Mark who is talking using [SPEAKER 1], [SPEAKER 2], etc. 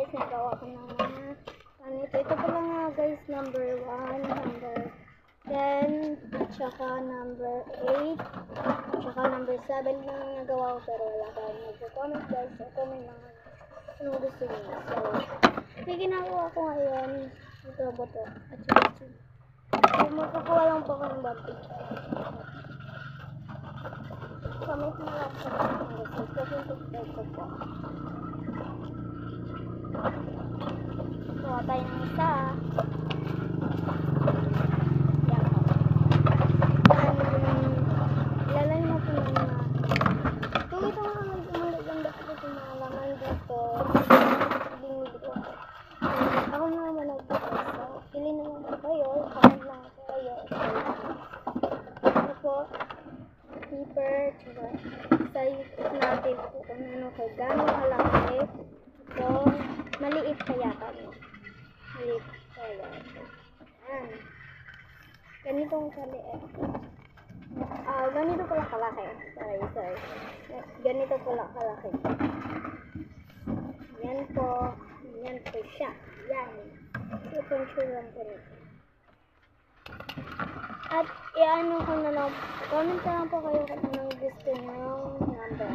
[SPEAKER 1] guys, nagawa ko ng mga ganito. Ito pala nga guys, number 1, number 10, at saka number 8, at saka number 7 na nagawa ko, pero wala tayong nag-comment guys. So, comment mga anong gusto niyo. So, may ginagawa ko ngayon, ito boto, at saka ito. So, magkukuha lang po ako ng batik. Comment na lang po ako ng gusto. So, subscribe ko po. Kuha tayo ng isa. Yan po. Lalay na po ng mga. Kung ito nga maganda po ito mga laman dito. Dito. Ako naman nagpapos. So, pili naman po kayo. Comment lang po kayo. Ito po. Paper. Size natin po kung ano kay gano'ng kalaki. So, maliit kaya kami. Maliit kaya. Ayan. Ganitong kaliit. Ganito pala kalaki. Sorry. Ganito pala kalaki. Yan po. Yan po siya. Yan. So, control lang po nito. At, i-ano ko na lang. Comment na lang po kayo kung anong gusto nyo number.